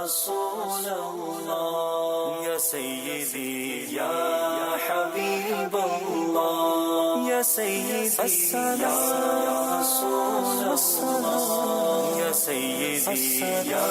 رسول اللہ یا سیدی یا حبیب اللہ یا سیدی یا رسول اللہ یا سیدی یا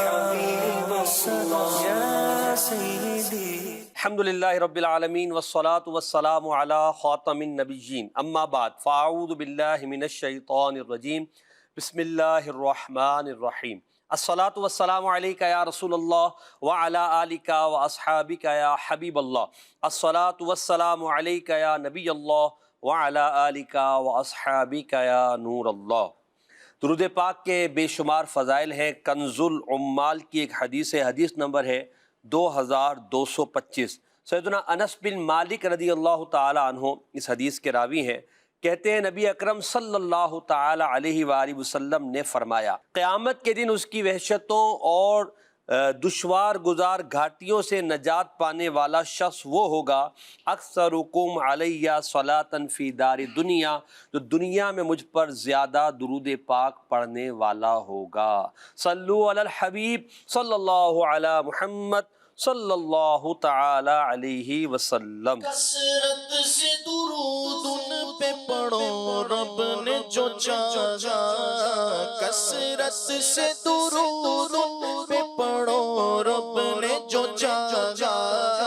حبیب اللہ یا سیدی. الحمدللہ رب العالمین والصلاة والسلام علی خاتم النبیین اما بعد فاعوذ باللہ من الشیطان الرجیم بسم اللہ الرحمن الرحیم. الصلاة والسلام علیکہ یا رسول اللہ وعلی آلکہ واصحابکہ یا حبیب اللہ. الصلاة والسلام علیکہ یا نبی اللہ وعلی آلکہ واصحابکہ یا نور اللہ. درود پاک کے بے شمار فضائل ہیں. کنز العمال کی ایک حدیث نمبر ہے 2225. سیدنا انس بن مالک رضی اللہ تعالی عنہ اس حدیث کے راوی ہیں. کہتے ہیں نبی اکرم صلی اللہ تعالی علیہ وآلہ وسلم نے فرمایا قیامت کے دن اس کی وحشتوں اور دشوار گزار گھاٹیوں سے نجات پانے والا شخص وہ ہوگا اکثرکم علیہ صلاۃ فی دار دنیا، جو دنیا میں مجھ پر زیادہ درود پاک پڑھنے والا ہوگا. صلو علی الحبیب صلی اللہ علی محمد صلی اللہ تعالی علیہ وسلم. کثرت سے درود ان پہ پڑھو رب نے جو چاہا، کثرت سے درود ان پہ پڑھو رب نے جو چاہا،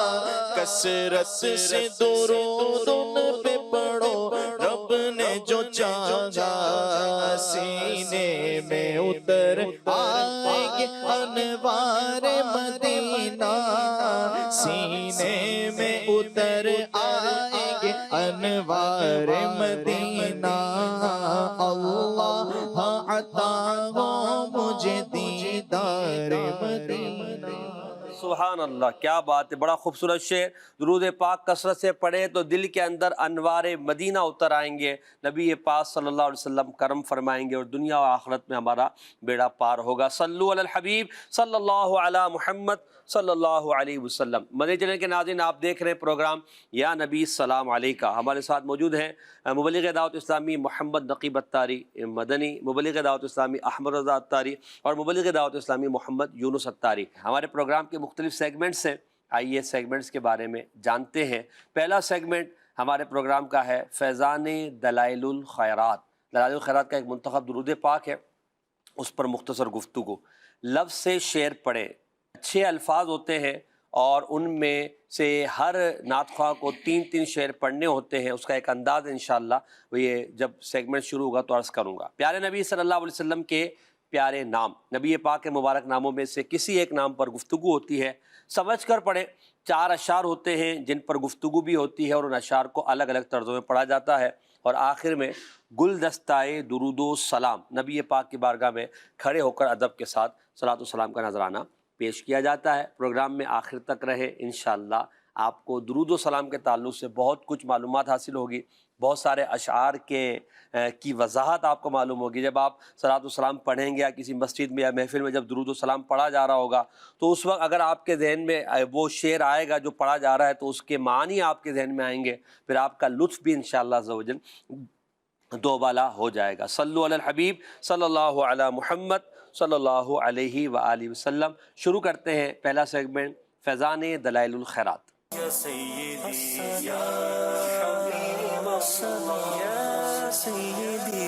کثرت سے درود ان پہ پڑھو رب نے جو چاہا. سینے میں اتر آئیں گے انوار مدینہ، سینے میں اتر آئیں گے انوار مدینہ. اللہ عطا ہو مجھے دیدار مدینہ. سبحان اللہ، کیا بات ہے، بڑا خوبصورت شعر. درود پاک کثرت سے پڑھے تو دل کے اندر انوار مدینہ اتر آئیں گے. نبی پاک صلی اللہ علیہ وسلم کرم فرمائیں گے اور دنیا و آخرت میں ہمارا بیڑا پار ہوگا. صلو علی الحبیب صلی اللہ علی محمد صلی اللہ علیہ وسلم. مدنی چینل کے ناظرین، آپ دیکھ رہے ہیں پروگرام یا نبی السلام علیکہ. ہمارے ساتھ موجود ہیں مبلغ دعوت اسلامی محمد نقیب اتاری مدنی، مبلغ دعوت اسلامی احمد رضا اتاری اور مبلغ دعوت اسلامی محمد یونس اتاری. ہمارے پروگرام کے مختلف سیگمنٹس ہیں، آئیے سیگمنٹس کے بارے میں جانتے ہیں. پہلا سیگمنٹ ہمارے پروگرام کا ہے فیضان دلائل الخیرات. دلائل الخیرات کا ایک منتخب درود پاک ہے، اس پر مختصر گفتگو. لفظ سے شعر پڑھیں. اچھے الفاظ ہوتے ہیں اور ان میں سے ہر نعت خواہ کو 3 شعر پڑھنے ہوتے ہیں. اس کا ایک انداز انشاءاللہ وہ یہ جب سیگمنٹ شروع ہوگا تو عرض کروں گا. پیارے نبی صلی اللہ علیہ وسلم کے پیارے نام، نبی پاک کے مبارک ناموں میں سے کسی ایک نام پر گفتگو ہوتی ہے. سمجھ کر پڑھیں. 4 اشعار ہوتے ہیں جن پر گفتگو بھی ہوتی ہے اور ان اشعار کو الگ الگ طرزوں میں پڑھا جاتا ہے. اور آخر میں گلدستہ درود و سلام، نبی پاک کی بارگاہ میں کھڑے ہو کر ادب کے ساتھ صلاۃ و سلام کا نذرانہ پیش کیا جاتا ہے. پروگرام میں آخر تک رہے، انشاءاللہ آپ کو درود و سلام کے تعلق سے بہت کچھ معلومات حاصل ہوگی. بہت سارے اشعار کی وضاحت آپ کو معلوم ہوگی. جب آپ صلاۃ و سلام پڑھیں گے یا کسی مسجد میں یا محفل میں جب درود و سلام پڑھا جا رہا ہوگا تو اس وقت اگر آپ کے ذہن میں وہ شعر آئے گا جو پڑھا جا رہا ہے تو اس کے معنی آپ کے ذہن میں آئیں گے، پھر آپ کا لطف بھی انشاءاللہ عز و جل دوبالا ہو جائے گا. صلو علی الحبیب صلی اللہ علی محمد صلی اللہ علیہ وآلہ وسلم. شروع کرتے ہیں پہلا سیگمنٹ فیضان دلائل الخیرات. یا سیدی یا حبیب اللہ یا سیدی.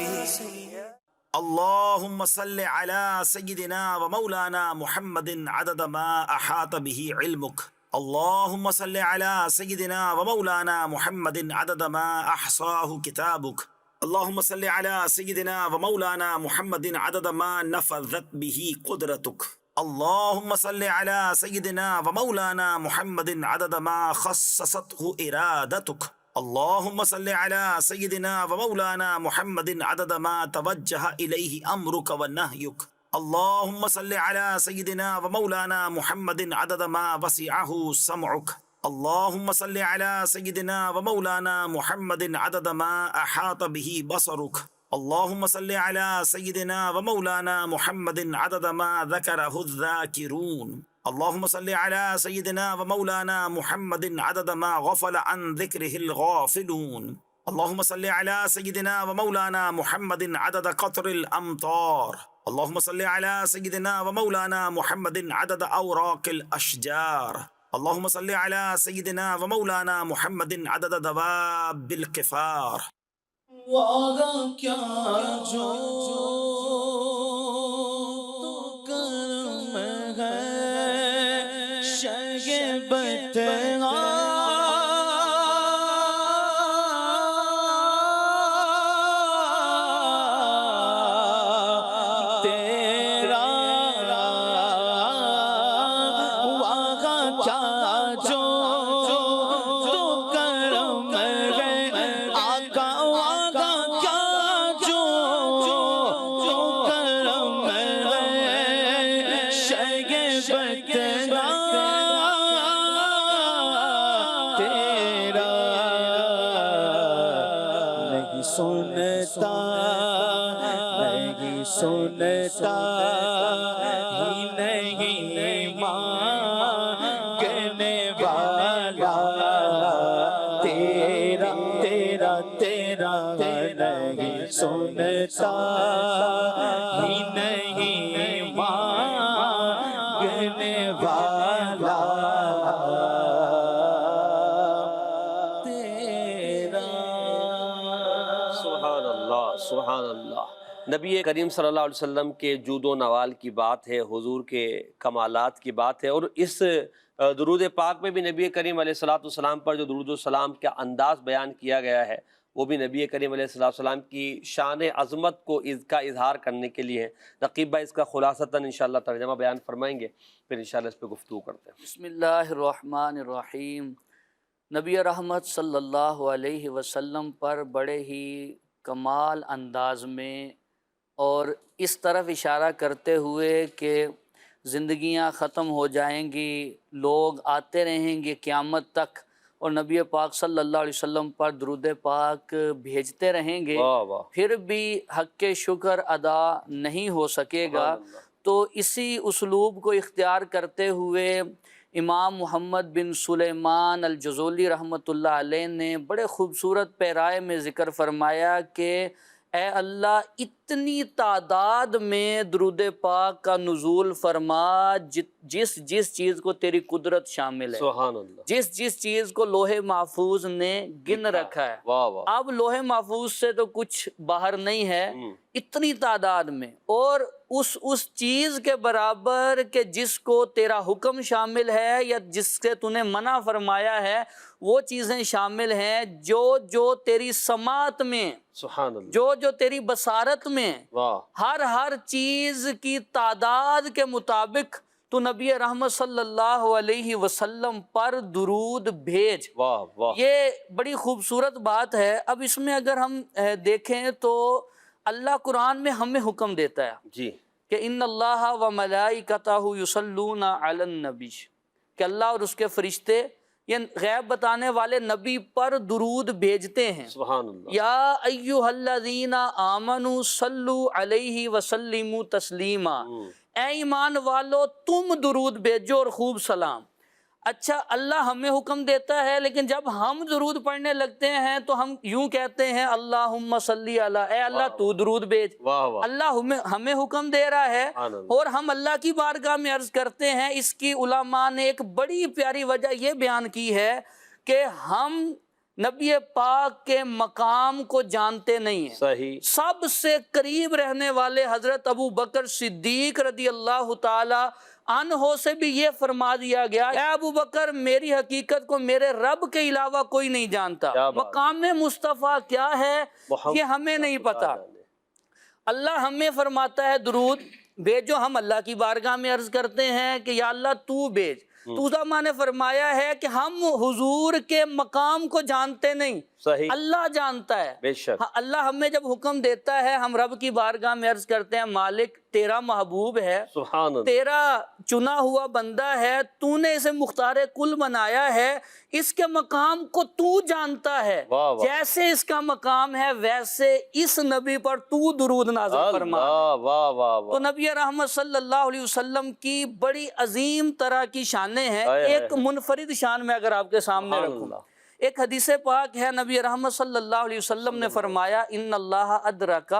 اللہم صل علی سیدنا و مولانا محمد عدد ما احاط به علمک. اللہم صل علی سیدنا و مولانا محمد عدد ما احصاہ کتابک. اللہم صل علی سیدنا و مولانا محمد عدد ما نفذت به قدرتک. اللہم صل علی سیدنا و مولانا محمد عدد ما خصصته ارادتک. اللہم صل علی سیدنا و مولانا محمد عدد ما توجہ الیہ امرک و نہیک. اللہم صل علی سیدنا و مولانا محمد عدد ما وسعہ سمعک. اللہم صل علی سیدنا و مولانا محمد عدد ما احاط به بصرک. اللہم صل علی سیدنا و مولانا محمد عدد ما ذکرہ الذاکرون. اللہم صل علی سیدنا و مولانا محمد عدد ما غفل عن ذکرہ الغافلون. اللہم صل علی سیدنا و مولانا محمد عدد قطر الامطار. اللهم صل على سيدنا ومولانا محمد عدد اوراق الاشجار. اللهم صل على سيدنا ومولانا محمد عدد دواب القفار. وعدہ کیا جو کرم ہے شگبت سنتا ہی نہیں مانگنے والا تیرا نہیں سنتا ہی نہیں مانگنے والا سبحان اللہ. نبی کریم صلی اللہ علیہ وسلم کے جود و نوال کی بات ہے، حضور کے کمالات کی بات ہے، اور اس درود پاک میں بھی نبی کریم علیہ السلام پر جو درود و سلام کا انداز بیان کیا گیا ہے وہ بھی نبی کریم علیہ السلام کی شان عظمت کو کا اظہار کرنے کے لیے ہے. نقیب بھائی اس کا خلاصتاً انشاءاللہ ترجمہ بیان فرمائیں گے، پھر انشاءاللہ اس پہ گفتگو کرتے ہیں. بسم اللہ الرحمن الرحیم. نبی رحمت صلی اللہ علیہ وسلم پر بڑے ہی کمال انداز میں اور اس طرف اشارہ کرتے ہوئے کہ زندگیاں ختم ہو جائیں گی، لوگ آتے رہیں گے قیامت تک اور نبی پاک صلی اللہ علیہ وسلم پر درود پاک بھیجتے رہیں گے، پھر بھی حق شکر ادا نہیں ہو سکے گا. تو اسی اسلوب کو اختیار کرتے ہوئے امام محمد بن سلیمان الجزولی رحمۃ اللہ علیہ نے بڑے خوبصورت پیرائے میں ذکر فرمایا کہ اے اللہ اتنی تعداد میں درود پاک کا نزول فرما جس چیز کو تیری قدرت شامل ہے، سبحان اللہ، جس چیز کو لوح محفوظ نے گن رکھا ہے. اب لوح محفوظ سے تو کچھ باہر نہیں ہے، اتنی تعداد میں، اور اس چیز کے برابر کہ جس کو تیرا حکم شامل ہے یا جس سے تو نے منع فرمایا ہے وہ چیزیں شامل ہیں جو تیری سماعت میں، سبحان اللہ، جو تیری بصارت میں، ہر چیز کی تعداد کے مطابق تو نبی رحمت صلی اللہ علیہ وسلم پر درود بھیج. یہ بڑی خوبصورت بات ہے. اب اس میں اگر ہم دیکھیں تو اللہ قرآن میں ہمیں حکم دیتا ہے جی کہ ان اللہ و ملائکتہ یصلون علی النبی، کہ اللہ اور اس کے فرشتے یہ غیب بتانے والے نبی پر درود بھیجتے ہیں. سبحان اللہ. یا ایھا الذین آمنوا صلوا علیہ وسلموا تسلیما، اے ایمان والو تم درود بھیجو اور خوب سلام. اچھا اللہ ہمیں حکم دیتا ہے، لیکن جب ہم درود پڑھنے لگتے ہیں تو ہم یوں کہتے ہیں اللہم صلی علی، اے اللہ تو درود بھیج. اللہ ہمیں حکم دے رہا ہے اور ہم اللہ کی بارگاہ میں عرض کرتے ہیں. اس کی علماء نے ایک بڑی پیاری وجہ یہ بیان کی ہے کہ ہم نبی پاک کے مقام کو جانتے نہیں ہیں. صحیح. سب سے قریب رہنے والے حضرت ابو بکر صدیق رضی اللہ تعالی عنہ سے بھی یہ فرما دیا گیا اے ابو بکر میری حقیقت کو میرے رب کے علاوہ کوئی نہیں جانتا. مقام مصطفیٰ کیا ہے یہ ہمیں نہیں پتا. اللہ ہمیں فرماتا ہے درود بھیجو، ہم اللہ کی بارگاہ میں عرض کرتے ہیں کہ یا اللہ تو بھیج. تو ماں نے فرمایا ہے کہ ہم حضور کے مقام کو جانتے نہیں، صحیح، اللہ جانتا ہے. بے شک. اللہ ہمیں جب حکم دیتا ہے ہم رب کی بارگاہ میں عرض کرتے ہیں مالک تیرا محبوب ہے، سبحان اللہ، تیرا چنا ہوا بندہ ہے، تو نے اسے مختار کل بنایا ہے، اس کے مقام کو تو جانتا ہے. جیسے اس کا مقام ہے ویسے اس نبی پر تو درود نازل فرما. تو نبی رحمت صلی اللہ علیہ وسلم کی بڑی عظیم طرح کی شانیں ہیں. ایک منفرد شان میں اگر آپ کے سامنے رکھوں، ایک حدیث پاک ہے، نبی رحمت صلی اللہ علیہ وسلم نے فرمایا ان اللہ ادرک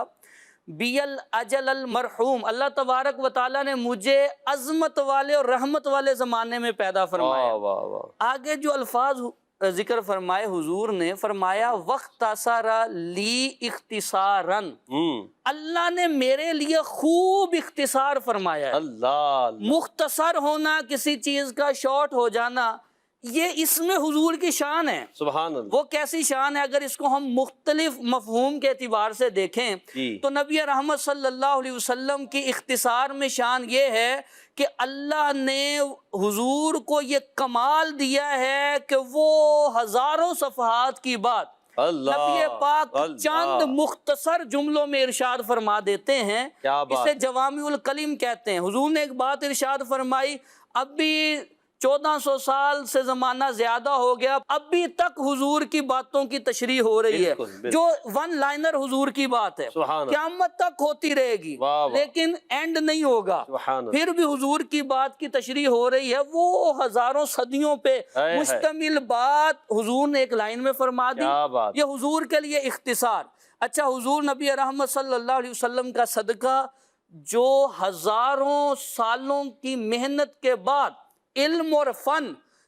بیل اجل المرحوم، اللہ تبارک و تعالیٰ نے مجھے عظمت والے اور رحمت والے زمانے میں پیدا فرمایا۔ واہ واہ واہ، آگے جو الفاظ ذکر فرمائے حضور نے، فرمایا وَاخْتَصَرَ لِی اختصاراً، اللہ نے میرے لیے خوب اختصار فرمایا ہے۔ اللہ مختصر ہونا، کسی چیز کا شارٹ ہو جانا، یہ اس میں حضور کی شان ہے۔ سبحان اللہ۔ وہ کیسی شان ہے؟ اگر اس کو ہم مختلف مفہوم کے اعتبار سے دیکھیں تو نبی رحمت صلی اللہ علیہ وسلم کی اختصار میں شان یہ ہے کہ اللہ نے حضور کو یہ کمال دیا ہے کہ وہ ہزاروں صفحات کی بات نبی پاک چند مختصر جملوں میں ارشاد فرما دیتے ہیں۔ اسے جوامع الکلم کہتے ہیں۔ حضور نے ایک بات ارشاد فرمائی، اب بھی 1400 سال سے زمانہ زیادہ ہو گیا، اب بھی تک حضور کی باتوں کی تشریح ہو رہی ہے، جو ون لائنر حضور کی بات ہے، قیامت تک ہوتی رہے گی لیکن اینڈ نہیں ہوگا، پھر بھی حضور کی بات کی تشریح ہو رہی ہے۔ وہ ہزاروں صدیوں پہ مشتمل بات حضور نے ایک لائن میں فرما دی، یہ حضور کے لیے اختصار۔ اچھا، حضور نبی رحمت صلی اللہ علیہ وسلم کا صدقہ جو ہزاروں سالوں کی محنت کے بعد علم اور فن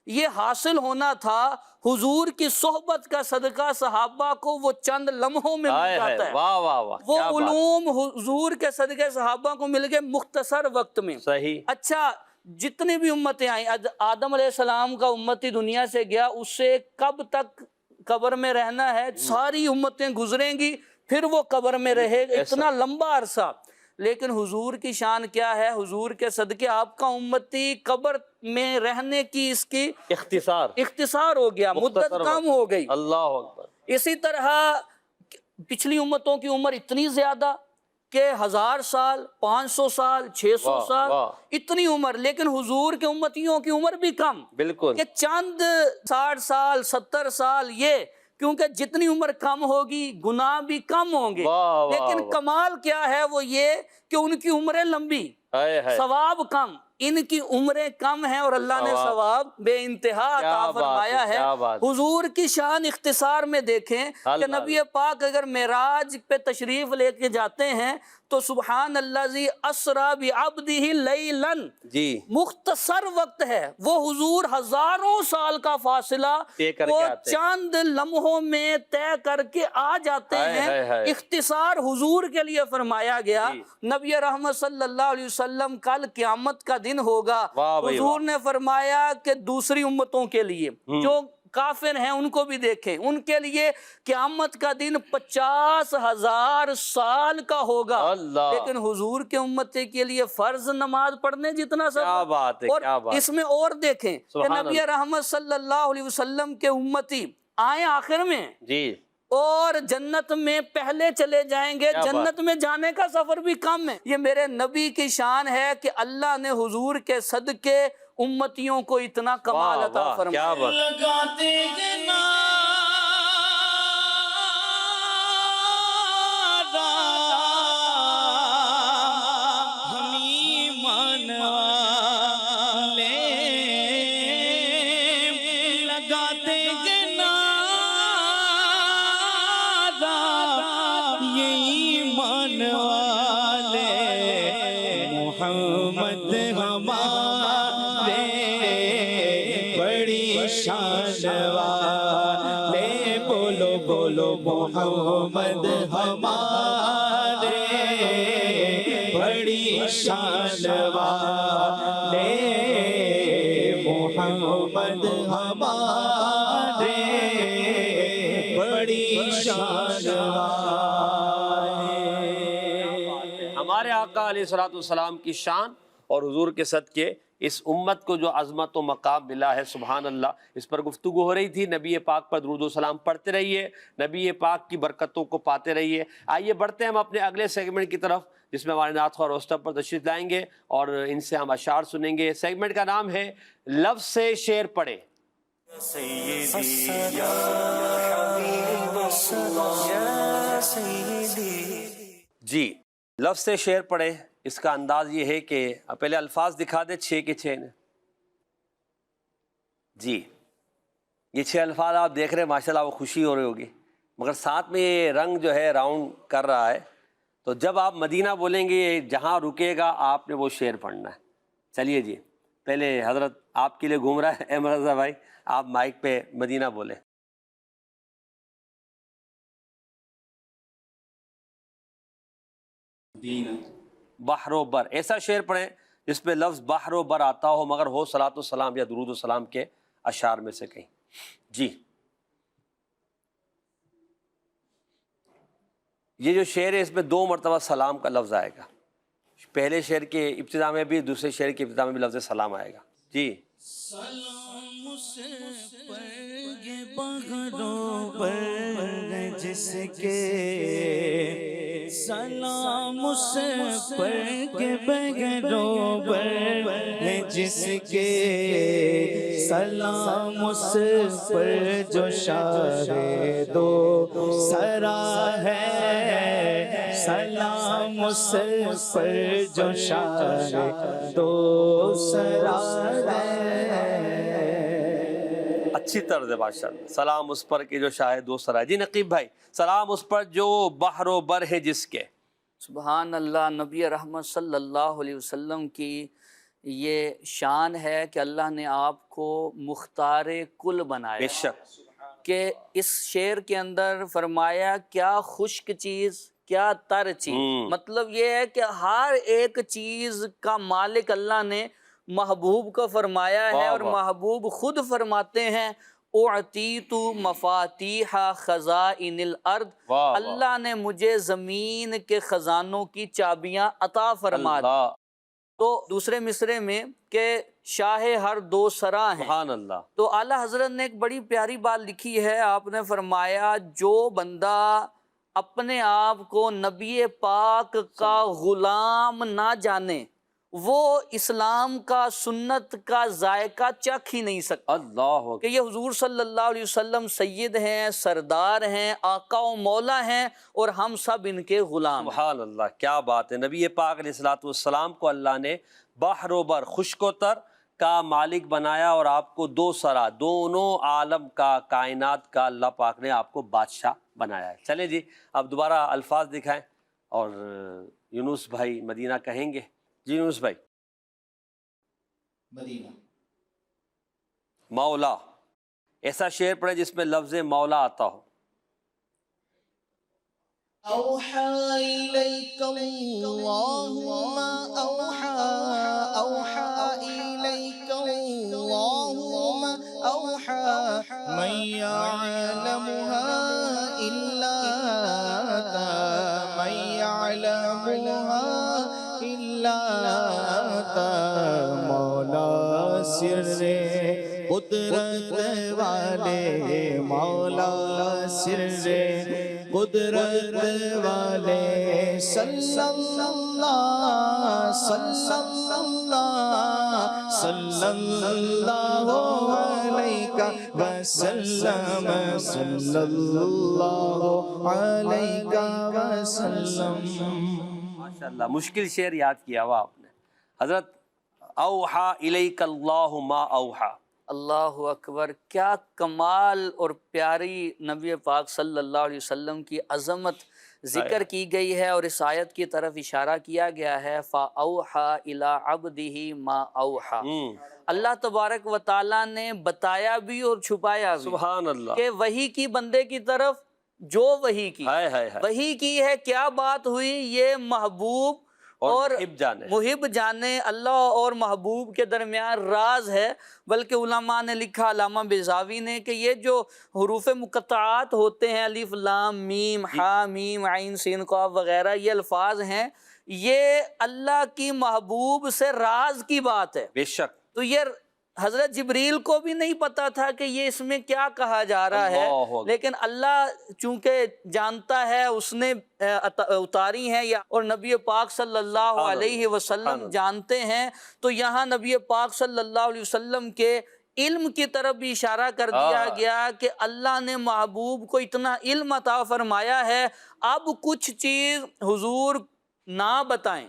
یہ حاصل ہونا تھا، حضور کی صحبت کا صدقہ صحابہ کو وہ چند لمحوں میں مل جاتا ہے۔ واہ واہ واہ، وہ علوم حضور کے صدقے صحابہ کو مل گئے مختصر وقت میں۔ صحیح۔ اچھا، جتنی بھی امتیں آئیں، آدم علیہ السلام کا امتی دنیا سے گیا، اس سے کب تک قبر میں رہنا ہے؟ ساری امتیں گزریں گی پھر وہ قبر میں رہے گا، اتنا لمبا عرصہ۔ لیکن حضور کی شان کیا ہے؟ حضور کے صدقے آپ کا امتی قبر میں رہنے کی اس کی اختصار ہو گیا، مدت کم ہو گئی۔ اللہ اکبر۔ اسی طرح پچھلی امتوں کی عمر اتنی زیادہ کہ 1000 سال، 500 سال، 600 سال، اتنی عمر، لیکن حضور کے امتیوں کی عمر بھی کم، بالکل، کہ چند 60 سال 70 سال، یہ کیونکہ جتنی عمر کم ہوگی گناہ بھی کم ہوں گے۔ لیکن کمال کیا ہے؟ وہ یہ کہ ان کی عمریں لمبی، ثواب کم، ان کی عمریں کم ہیں اور اللہ نے ثواب بے انتہا عطا فرمایا ہے۔ حضور کی شان اختصار میں دیکھیں کہ نبی پاک اگر معراج پہ تشریف لے کے جاتے ہیں تو سبحان الذی اسریٰ بعبدہ لیلا، مختصر وقت ہے، وہ حضور ہزاروں سال کا فاصلہ وہ چند لمحوں میں طے کر کے آ جاتے ہیں۔ اختصار حضور کے لیے فرمایا گیا۔ نبی رحمت صلی اللہ علیہ وسلم کل قیامت کا دن ہوگا، حضور نے فرمایا کہ دوسری امتوں کے لیے جو کافر ہیں ان کو بھی دیکھیں، ان کے لیے قیامت کا دن 50,000 سال کا ہوگا، لیکن حضور کے امتی کے لیے فرض نماز پڑھنے جتنا سب۔ اور اس میں اور دیکھیں کہ نبی رحمت صلی اللہ علیہ وسلم کے امتی آئیں آخر میں اور جنت میں پہلے چلے جائیں گے، جنت میں جانے کا سفر بھی کم ہے۔ یہ میرے نبی کی شان ہے کہ اللہ نے حضور کے صدقے امتیوں کو اتنا کمال عطا فرمایا۔ لگاتے محمد ہمارے بڑی شان والے، بولو بولو محمد ہمارے بڑی شان والے، محمد ہمارے بڑی شان والے۔ ہمارے آقا علیہ الصلوۃ والسلام کی شان اور حضور کے صدقے اس امت کو جو عظمت و مقام ملا ہے، سبحان اللہ، اس پر گفتگو ہو رہی تھی۔ نبی پاک پر درود و سلام پڑھتے رہیے، نبی پاک کی برکتوں کو پاتے رہیے۔ آئیے بڑھتے ہیں ہم اپنے اگلے سیگمنٹ کی طرف، جس میں ہمارے نعت خواہ روستم پر تشریف لائیں گے اور ان سے ہم اشعار سنیں گے۔ سیگمنٹ کا نام ہے لفظ سے شعر پڑھے۔ جی، لفظ سے شعر پڑھے، اس کا انداز یہ ہے کہ پہلے الفاظ دکھا دے 6 کے 6 نے۔ جی، یہ 6 الفاظ آپ دیکھ رہے ہیں، ماشاءاللہ وہ خوشی ہو رہی ہوگی، مگر ساتھ میں یہ رنگ جو ہے راؤنڈ کر رہا ہے، تو جب آپ مدینہ بولیں گے جہاں رکے گا آپ نے وہ شعر پڑھنا ہے. چلیے جی پہلے حضرت آپ کے لیے گھوم رہا ہے احمد رضا بھائی, آپ مائک پہ مدینہ بولیں. بحر و بر, ایسا شعر پڑھیں جس پہ لفظ بحر و بر آتا ہو مگر ہو صلاۃ والسلام یا درود السلام کے اشعار میں سے کہیں. جی یہ جو شعر ہے اس میں 2 مرتبہ سلام کا لفظ آئے گا. پہلے شعر کے ابتدا میں بھی دوسرے شعر کے ابتدا میں بھی لفظ سلام آئے گا. جی سلام سے پڑھ بغرو پر جس کے, سلام سے پڑھ بغرو پر جس کے, سلام سے پر جو شاہ دو سرا ہے, سلام سے پر جو شاہ دو سرا ہے. اچھی طرز ہے بادشاہ. سلام اس پر کہ جو شاہ دو سرا ہے. جی نقیب بھائی, سلام اس پر جو بحر و بر ہے جس کے. سبحان اللہ. نبی رحمت صلی اللہ علیہ وسلم کی یہ شان ہے کہ اللہ نے آپ کو مختار کل بنایا. بے شک کہ اس شعر کے اندر فرمایا کیا خشک چیز کیا تر چیز. مطلب یہ ہے کہ ہر ایک چیز کا مالک اللہ نے محبوب کو فرمایا ہے, اور محبوب خود فرماتے ہیں اعطیت مفاتیح خزائن الارض, اللہ نے مجھے زمین کے خزانوں کی چابیاں عطا فرما دی. تو دوسرے مصرے میں کہ شاہ ہر دو سرا ہیں. سبحان اللہ. تو اعلیٰ حضرت نے ایک بڑی پیاری بات لکھی ہے. آپ نے فرمایا جو بندہ اپنے آپ کو نبی پاک کا غلام نہ جانے وہ اسلام کا سنت کا ذائقہ چکھ ہی نہیں سکتا. اللہ کہ یہ حضور صلی اللہ علیہ وسلم سید ہیں, سردار ہیں, آقا و مولا ہیں, اور ہم سب ان کے غلام ہیں. سبحان اللہ, کیا بات ہے. نبی پاک علیہ الصلوۃ والسلام کو اللہ نے بحر و بر, خشک و تر کا مالک بنایا, اور آپ کو 2 سرا, دونوں عالم کا, کائنات کا اللہ پاک نے آپ کو بادشاہ بنایا ہے. چلیں جی اب دوبارہ الفاظ دکھائیں اور یونس بھائی مدینہ کہیں گے. جی یونس بھائی. مدینہ. مولا, ایسا شعر پڑھیں جس میں لفظ مولا آتا ہو. اوحى إليك الله ما اوحى, اوحى إليك الله ما اوحى, من يعلمها إلا أنت, من يعلمها إلا أنت. مولا سر قدرت والے, مولا سر قدرت والے, صلی اللہ صلی اللہ صلی اللہ علیہ وسلم, صلی اللہ علیہ وسلم. ماشاءاللہ مشکل شعر یاد کیا ہوا آپ نے. حضرت اوحا الیک اللہ ما اوحا. اللہ اکبر. کیا کمال اور پیاری نبی پاک صلی اللہ علیہ وسلم کی عظمت ذکر کی گئی ہے, اور اس آیت کی طرف اشارہ کیا گیا ہے. فَأَوْحَا إِلَىٰ عَبْدِهِ مَا أَوْحَا. اللہ تبارک و تعالیٰ نے بتایا بھی اور چھپایا بھی. سبحان اللہ. کہ وحی کی بندے کی طرف جو وحی کی, وحی کی ہے, کیا بات ہوئی, یہ محبوب اور محب جانے. اللہ اور محبوب کے درمیان راز ہے. بلکہ علماء نے لکھا, علامہ بیضاوی نے, کہ یہ جو حروف مقطعات ہوتے ہیں, الف لام میم ہا میم عین سین قاف وغیرہ, یہ الفاظ ہیں, یہ اللہ کی محبوب سے راز کی بات ہے. بے شک. تو یہ حضرت جبریل کو بھی نہیں پتا تھا کہ یہ اس میں کیا کہا جا رہا ہے, لیکن اللہ چونکہ جانتا ہے, اس نے اتاری ہیں, اور نبی پاک صلی اللہ علیہ وسلم جانتے ہیں. تو یہاں نبی پاک صلی اللہ علیہ وسلم کے علم کی طرف بھی اشارہ کر دیا گیا کہ اللہ نے محبوب کو اتنا علم عطا فرمایا ہے, اب کچھ چیز حضور نہ بتائیں.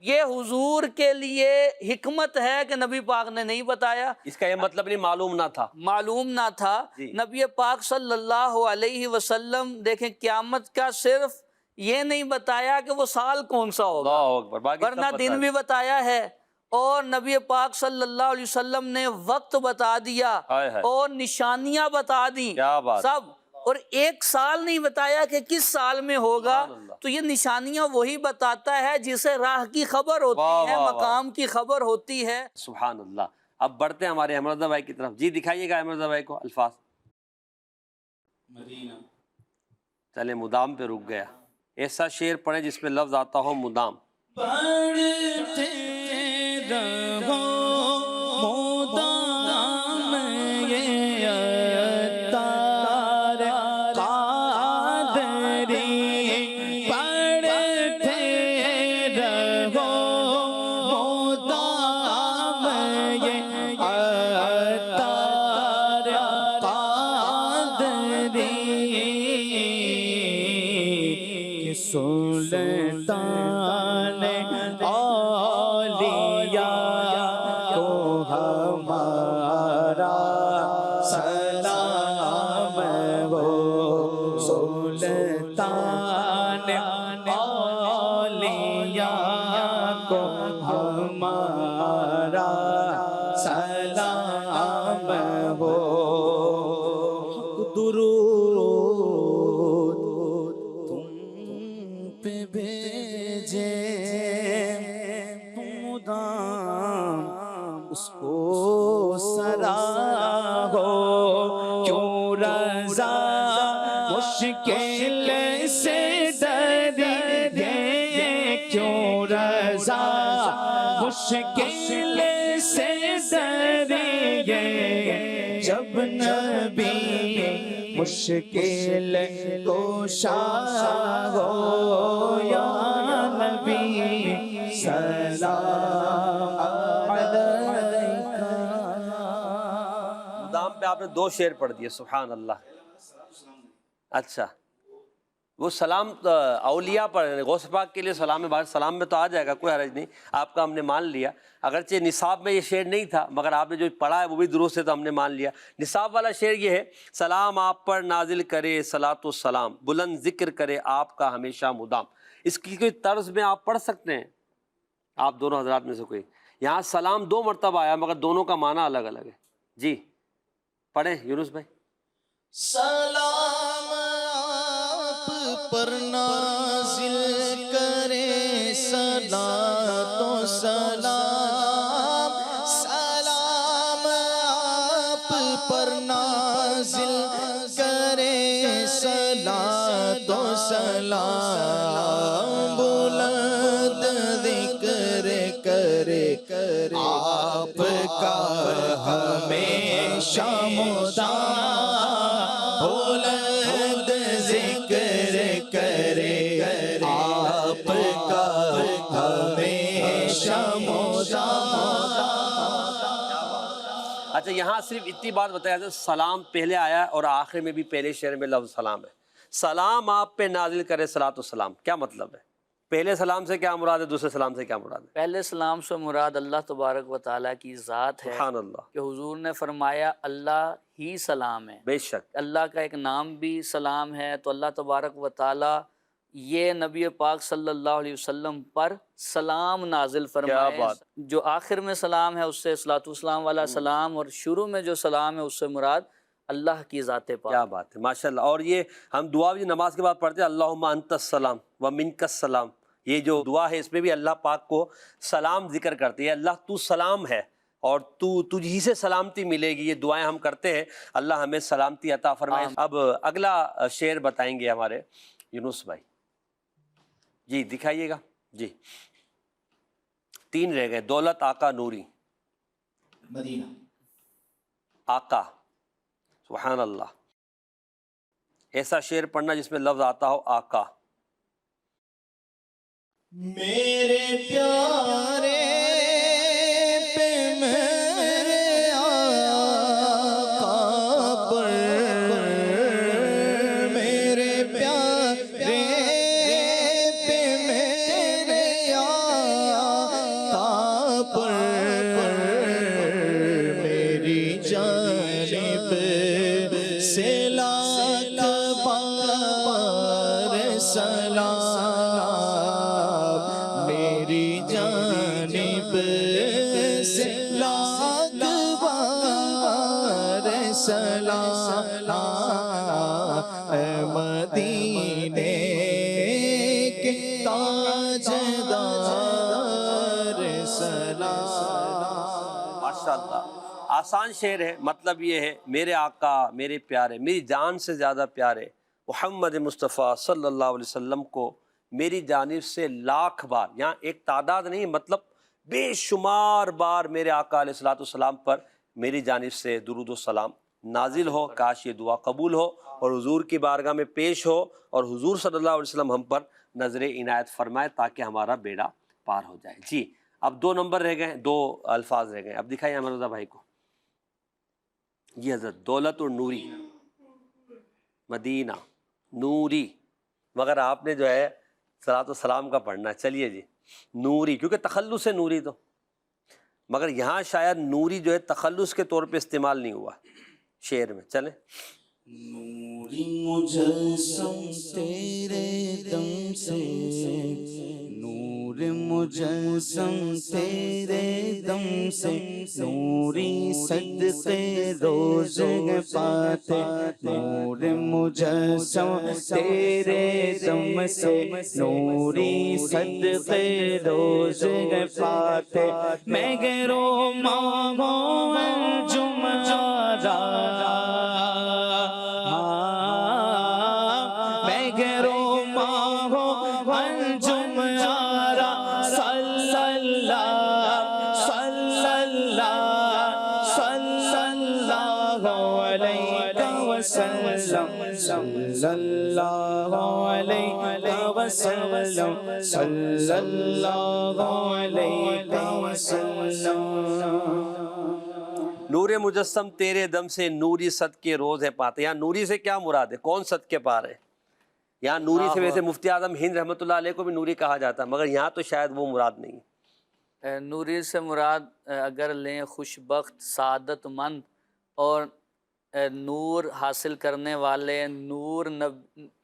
یہ حضور کے لیے حکمت ہے کہ نبی پاک نے نہیں بتایا. اس کا یہ مطلب نہیں معلوم نہ تھا, معلوم نہ تھا. نبی پاک صلی اللہ علیہ وسلم دیکھیں قیامت کا صرف یہ نہیں بتایا کہ وہ سال کون سا ہوگا، اللہ اکبر، باقی ورنہ سب دن بتا بھی بتایا ہے، اور نبی پاک صلی اللہ علیہ وسلم نے وقت بتا دیا ہائے ہائے، اور نشانیاں بتا دیں کیا بات، سب، اور ایک سال نہیں بتایا کہ کس سال میں ہوگا۔ سبحان اللہ۔ تو یہ نشانیاں وہی بتاتا ہے جسے راہ کی خبر ہوتی واہ ہے، واہ واہ، مقام کی خبر ہوتی ہے۔ سبحان اللہ۔ اب بڑھتے ہیں ہمارے احمد رضا بھائی کی طرف، جی دکھائیے گا احمد رضا بھائی کو الفاظ۔ مدینہ، چلے مدام پہ رک گیا، ایسا شعر پڑھیں جس میں لفظ آتا ہو مدام۔ پڑھتے رہو مدام یہ اتار قادری، پڑھتے رہو مدام یہ اتار قادری، کہ سلطان اولیاء کو ہمارا سلام ہو، سلطان اولیاء کو ہمارا سلام ہو۔ درود تم پہ بھیجے مدام، اس کو سرا ہو، کیوں رضا مشکل سے ڈریے، کیوں رضا مشکل سے ڈریے، جب نبی مشکل کوشا ہو، یا نبی سلام علیکہ۔ مدام پہ آپ نے 2 شعر پڑھ دیے، سبحان اللہ۔ اچھا، وہ سلام اولیاء پر، غوث پاک کے لیے سلام ہے، بعد سلام میں تو آ جائے گا، کوئی حرج نہیں، آپ کا ہم نے مان لیا۔ اگرچہ نصاب میں یہ شعر نہیں تھا، مگر آپ نے جو پڑھا ہے وہ بھی درست ہے تو ہم نے مان لیا۔ نصاب والا شعر یہ ہے، سلام آپ پر نازل کرے صلاۃ و سلام، بلند ذکر کرے آپ کا ہمیشہ مدام۔ اس کی کوئی طرز میں آپ پڑھ سکتے ہیں، آپ دونوں حضرات میں سے کوئی؟ یہاں سلام 2 مرتبہ آیا مگر دونوں کا معنی الگ الگ ہے۔ جی پڑھیں یونس بھائی۔ سلام آپ پر نازل کرے صلاۃ و سلام، سلام آپ پر نازل کرے صلاۃ و سلام، بلند ذکر کرے آپ کا ہمیشہ مدام، بلند ذکر کرے آپ کا ہمیشہ مدام۔ اچھا، یہاں صرف اتنی بات بتایا جاتا ہے، سلام پہلے آیا اور آخر میں بھی پہلے شعر میں لفظ سلام ہے۔ سلام آپ پہ نازل کرے صلاۃ و سلام، کیا مطلب ہے؟ پہلے سلام سے کیا مراد ہے، دوسرے سلام سے کیا مراد ہے؟ پہلے سلام سے مراد اللہ تبارک و تعالیٰ کی ذات ہے، سبحان اللہ، کہ حضور نے فرمایا اللہ ہی سلام ہے، بے شک، اللہ کا ایک نام بھی سلام ہے، تو اللہ تبارک و تعالیٰ یہ نبی پاک صلی اللہ علیہ وسلم پر سلام نازل کیا فرمائے۔ بات، جو آخر میں سلام ہے اس سے صلاۃ والسلام والا سلام، اور شروع میں جو سلام ہے اس سے مراد اللہ کی ذات پاک۔ کیا بات ہے، ماشاء اللہ۔ اور یہ ہم دعا بھی نماز کے بعد پڑھتے ہیں، اللہم انت السلام و منک السلام، یہ جو دعا ہے اس میں بھی اللہ پاک کو سلام ذکر کرتی ہے، اللہ تو سلام ہے اور تجھ ہی سے سلامتی ملے گی، یہ دعائیں ہم کرتے ہیں، اللہ ہمیں سلامتی عطا فرمائے۔ اب اگلا شعر بتائیں گے ہمارے یونس بھائی، جی دکھائیے گا۔ جی 3 رہ گئے، دولت آقا نوری، مدینہ، آقا، سبحان اللہ۔ ایسا شعر پڑھنا جس میں لفظ آتا ہو آقا۔ میرے پیارے پہ میرے آقا پر، میرے پیارے پہ میرے آقا پر، میری جانب سے لاکھ بار سلام، لاکھ بار سلام اے مدینے کے تاجدار سلام۔ ماشاءاللہ، آسان شعر ہے، مطلب یہ ہے میرے آقا، میرے پیارے، میری جان سے زیادہ پیارے محمد مصطفیٰ صلی اللہ علیہ وسلم کو میری جانب سے لاکھ بار، یہاں ایک تعداد نہیں، مطلب بے شمار بار میرے آقا علیہ الصلوۃ والسلام پر میری جانب سے درود و سلام نازل ہو۔ کاش یہ دعا قبول ہو اور حضور کی بارگاہ میں پیش ہو اور حضور صلی اللہ علیہ وسلم ہم پر نظر عنایت فرمائے تاکہ ہمارا بیڑا پار ہو جائے۔ جی اب 2 نمبر رہ گئے، 2 الفاظ رہ گئے، اب دکھائیے احمد رضا بھائی کو۔ جی حضرت، دولت اور نوری، مدینہ نوری، مگر آپ نے جو ہے صلاۃ والسلام کا پڑھنا ہے۔ چلیے جی، نوری، کیونکہ تخلص ہے نوری تو، مگر یہاں شاید نوری جو ہے تخلص کے طور پہ استعمال نہیں ہوا شعر میں۔ چلیں، نوری مجسم تیرے دم سے، نور مجسم تیرے دم سے، نوری صدقے روز پاتے، نور مجسم تیرے دم سے، نوری صدقے روز پاتے، میں گرو مانگو انجم جارا، میں گرو مانگو انجم جارا، صلی اللہ صلی اللہ صلی اللہ علیہ وسلم، صلی اللہ علیہ وسلم، صلی اللہ علیہ وسلم۔ نور مجسم تیرے دم سے، نوری صدقے روز ہے پاتے۔ یہاں نوری سے کیا مراد ہے؟ کون صدقے پا رہے؟ یہاں نوری سے ویسے مفتی اعظم ہند رحمۃ اللہ علیہ کو بھی نوری کہا جاتا ہے، مگر یہاں تو شاید وہ مراد نہیں ہے۔ نوری سے مراد اگر لیں خوش بخت، سعادت مند اور نور حاصل کرنے والے، نور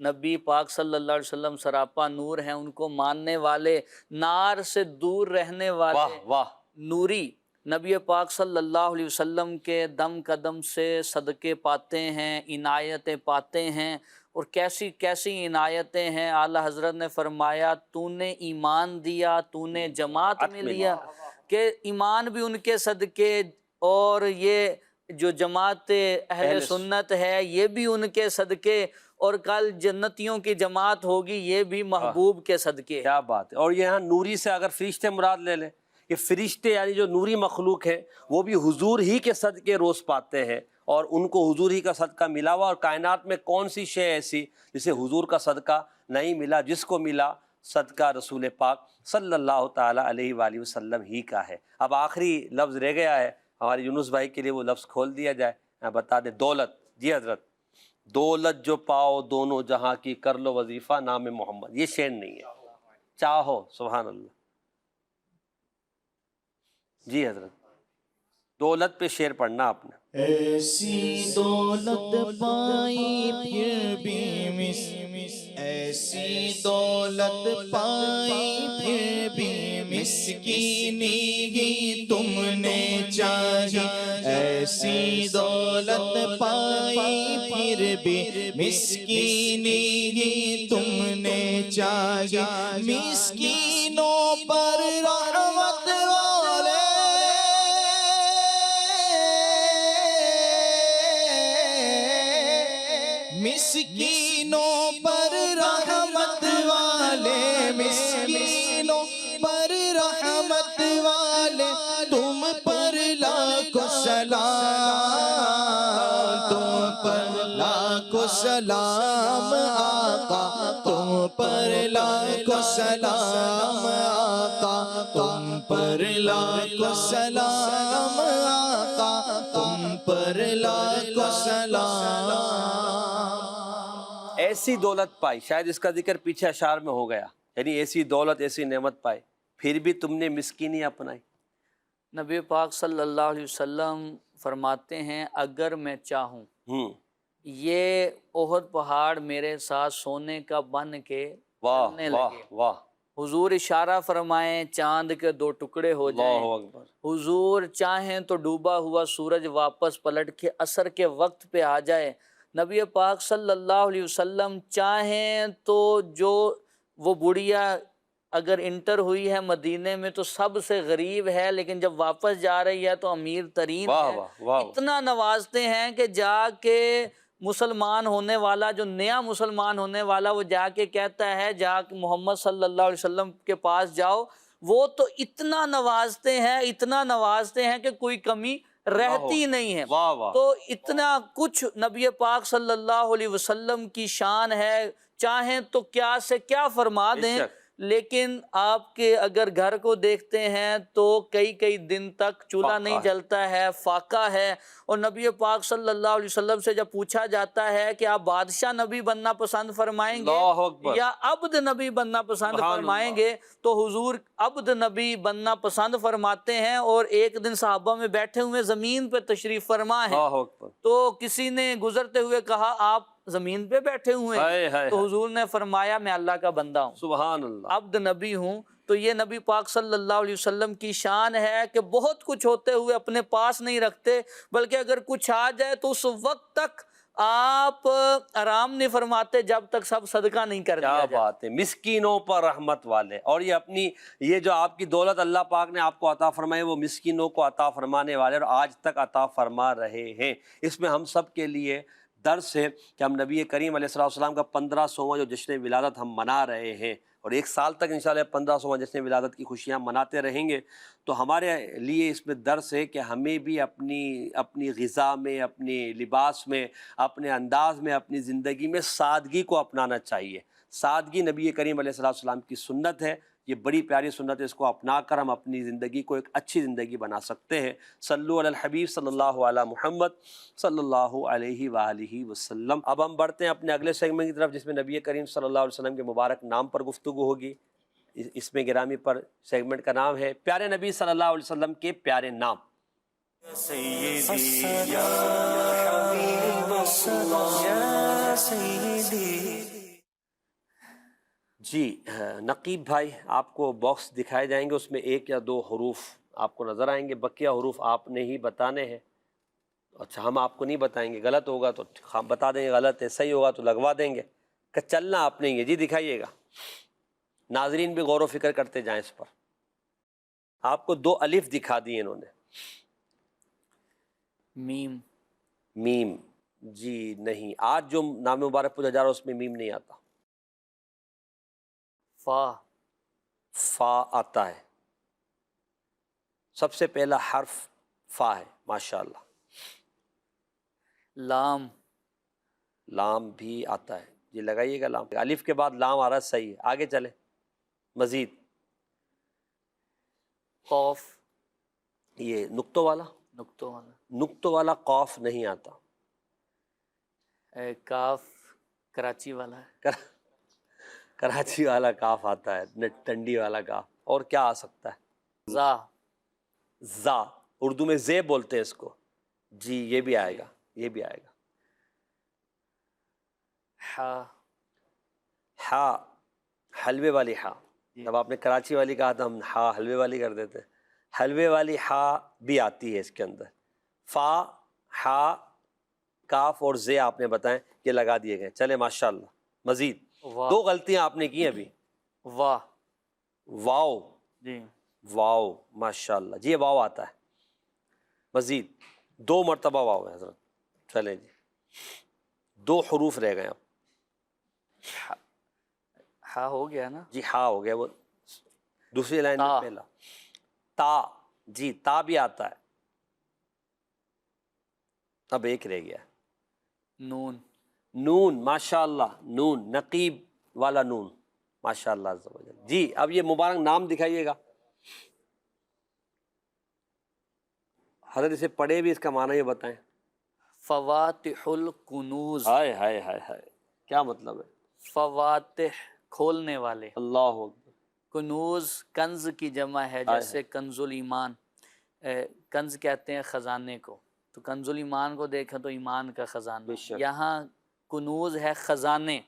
نبی پاک صلی اللہ علیہ وسلم سراپا نور ہیں، ان کو ماننے والے، نار سے دور رہنے والے، واہ واہ، نوری نبی پاک صلی اللہ علیہ وسلم کے دم قدم سے صدقے پاتے ہیں، عنایتیں پاتے ہیں، اور کیسی کیسی عنایتیں ہیں۔ اعلیٰ حضرت نے فرمایا تو نے ایمان دیا، تو نے جماعت میں لیا، کہ ایمان بھی ان کے صدقے، اور یہ جو جماعت اہل سنت ہے یہ بھی ان کے صدقے، اور کل جنتیوں کی جماعت ہوگی یہ بھی محبوب کے صدقے۔ کیا بات ہے۔ اور یہاں نوری سے اگر فرشتے مراد لے لیں، کہ فرشتے یعنی جو نوری مخلوق ہیں وہ بھی حضور ہی کے صدقے روز پاتے ہیں، اور ان کو حضور ہی کا صدقہ ملا ہوا، اور کائنات میں کون سی شے ایسی جسے حضور کا صدقہ نہیں ملا؟ جس کو ملا صدقہ رسول پاک صلی اللہ تعالیٰ علیہ وآلہ وسلم ہی کا ہے۔ اب آخری لفظ رہ گیا ہے، ہمارے یونس بھائی کے لیے وہ لفظ کھول دیا جائے، میں بتا دیں، دولت۔ جی حضرت، دولت جو پاؤ دونوں جہاں کی، کر لو وظیفہ نام محمد۔ یہ شعر نہیں ہے، چاہو، سبحان اللہ۔ جی حضرت، دولت پہ شعر پڑھنا آپ نے۔ ایسی دولت پائی پھر بھی ایسی دولت پائی پھر بھی مسکینی ہی تم نے چاہی، ایسی دولت پائی پھر بھی مسکینی ہی تم نے چاہی، مسکینوں پر رحمت والے، مسکینوں پر رحمت والے، مسکینوں پر رحمت والے، تم پر لاکھوں سلام، تم پر لاکھوں سلام آقا، تم پر لاکھوں سلام آقا، تم پر لاکھوں سلام آقا، تم پر لاکھوں سلام۔ ایسی دولت پائی، شاید اس کا ذکر پیچھے اشعار میں ہو گیا، یعنی ایسی دولت، ایسی نعمت پائی، پھر بھی تم نے مسکینی اپنائی۔ نبی پاک صلی اللہ علیہ وسلم فرماتے ہیں اگر میں چاہوں یہ احد پہاڑ میرے ساتھ سونے کا بن کے واہ چلنے واہ لگے، واہ، حضور اشارہ فرمائیں چاند کے دو ٹکڑے ہو جائیں، اللہ اکبر، حضور چاہیں تو ڈوبا ہوا سورج واپس پلٹ کے عصر کے وقت پہ آ جائے، نبی پاک صلی اللہ علیہ وسلم چاہیں تو جو وہ بڑھیا اگر انٹر ہوئی ہے مدینے میں تو سب سے غریب ہے، لیکن جب واپس جا رہی ہے تو امیر ترین واہ ہے، واہ واہ، اتنا نوازتے ہیں کہ جا کے مسلمان ہونے والا، جو نیا مسلمان ہونے والا، وہ جا کے کہتا ہے، جا کے محمد صلی اللہ علیہ وسلم کے پاس جاؤ، وہ تو اتنا نوازتے ہیں کہ کوئی کمی رہتی نہیں ہے۔ واہ واہ، تو اتنا کچھ نبی پاک صلی اللہ علیہ وسلم کی شان ہے، چاہیں تو کیا سے کیا فرما بے دیں، شک، لیکن آپ کے اگر گھر کو دیکھتے ہیں تو کئی دن تک چولہا فاقہ نہیں ہے۔ جلتا ہے، فاقہ ہے۔ اور نبی پاک صلی اللہ علیہ وسلم سے جب پوچھا جاتا ہے کہ آپ بادشاہ نبی بننا پسند فرمائیں گے اللہ اکبر، یا عبد نبی بننا پسند سبحان فرمائیں اللہ، گے، تو حضور عبد نبی بننا پسند فرماتے ہیں۔ اور ایک دن صحابہ میں بیٹھے ہوئے زمین پہ تشریف فرما ہے، اللہ اکبر، تو کسی نے گزرتے ہوئے کہا آپ زمین پہ بیٹھے ہوئے ہائے ہیں، ہائے تو ہائے، حضور نے فرمایا میں اللہ کا بندہ ہوں، سبحان اللہ، عبد نبی ہوں۔ تو یہ نبی پاک صلی اللہ علیہ وسلم کی شان ہے کہ بہت کچھ ہوتے ہوئے اپنے پاس نہیں رکھتے، بلکہ اگر کچھ آ جائے تو اس وقت تک آپ آرام نہیں فرماتے جب تک سب صدقہ نہیں کر دیا کیا جائے۔ بات ہے، مسکینوں پر رحمت والے، اور یہ جو آپ کی دولت اللہ پاک نے آپ کو عطا فرمائی وہ مسکینوں کو عطا فرمانے والے، اور آج تک عطا فرما رہے ہیں۔ اس میں ہم سب کے لیے درس ہے کہ ہم نبی کریم علیہ الصلوۃ والسلام کا 1500واں جو جشن ولادت ہم منا رہے ہیں، اور ایک سال تک انشاءاللہ 1500واں جشن ولادت کی خوشیاں مناتے رہیں گے، تو ہمارے لیے اس میں درس ہے کہ ہمیں بھی اپنی غذا میں، اپنی لباس میں، اپنے انداز میں، اپنی زندگی میں سادگی کو اپنانا چاہیے۔ سادگی نبی کریم علیہ الصلوۃ والسلام کی سنت ہے، یہ بڑی پیاری سنت ہے، اس کو اپنا کر ہم اپنی زندگی کو ایک اچھی زندگی بنا سکتے ہیں۔ صلو علی الحبیب صلی اللہ علی محمد صلی اللہ علیہ وآلہ وسلم۔ اب ہم بڑھتے ہیں اپنے اگلے سیگمنٹ کی طرف، جس میں نبی کریم صلی اللہ علیہ وسلم کے مبارک نام پر گفتگو ہوگی۔ اس میں گرامی پر سیگمنٹ کا نام ہے پیارے نبی صلی اللہ علیہ وسلم کے پیارے نام۔ سیدی یا حبیب اللہ یا سیدی۔ جی نقیب بھائی، آپ کو باکس دکھائے جائیں گے، اس میں ایک یا دو حروف آپ کو نظر آئیں گے، بقیہ حروف آپ نے ہی بتانے ہیں۔ اچھا، ہم آپ کو نہیں بتائیں گے، غلط ہوگا تو بتا دیں گے غلط ہے، صحیح ہوگا تو لگوا دیں گے، کہ چلنا آپ نے ہی ہے۔ جی دکھائیے گا، ناظرین بھی غور و فکر کرتے جائیں اس پر۔ آپ کو 2 الف دکھا دیے انہوں نے۔ میم، میم، جی نہیں، آج جو نام مبارک پوچھا جا رہا ہے اس میں میم نہیں آتا، فا، فا آتا ہے، سب سے پہلا حرف فا ہے، ماشاءاللہ۔ لام، لام بھی آتا ہے، جی لگائیے گا لام، الف کے بعد لام آ رہا ہے، صحیح ہے، آگے چلیں مزید۔ قوف، یہ نقطوں والا، نقطوں والا، نقطوں والا قاف نہیں آتا۔ کاف کراچی والا ہے، کراچی والا کاف آتا ہے، ٹنڈی والا کاف۔ اور کیا آ سکتا ہے؟ زا، زا، اردو میں زے بولتے ہیں اس کو، جی یہ بھی آئے گا، یہ بھی آئے گا۔ ہا، ہا، حلوے والی ہا، جب آپ نے کراچی والی کہا تو ہم ہا حلوے والی کر دیتے، حلوے والی ہا بھی آتی ہے اس کے اندر۔ فا، ہا، کاف اور زے آپ نے بتائیں، یہ لگا دیے گئے۔ چلے ماشاءاللہ، مزید وا، 2 غلطیاں آپ نے کی ابھی۔ وا، واؤ، جی، واؤ، ماشاءاللہ، جی یہ واؤ آتا ہے۔ مزید 2 مرتبہ واؤ ہے حضرت۔ چلیں جی، 2 حروف رہ گئے اب۔ ہا ہو گیا نا، جی ہاں ہو گیا، وہ دوسری لائن میں تا، پہلا۔ تا، جی تا بھی آتا ہے، اب ایک رہ گیا۔ نون، نون، ماشاءاللہ، نون، نقیب والا نون، ماشاءاللہ عز و جل۔ جی اب یہ مبارک نام دکھائیے گا حضرت، اسے پڑھے بھی اس کا معنی یہ بتائیں۔ فواتح الکنوز، ہائے ہائے ہائے ہائے، کیا مطلب ہے؟ فواتح کھولنے والے، اللہ اکبر، کنوز کنز کی جمع ہے، جیسے کنز الایمان، کنز کہتے ہیں خزانے کو، تو کنز الایمان کو دیکھیں تو ایمان کا خزانہ، بے شک، یہاں کنوز ہے خزانے،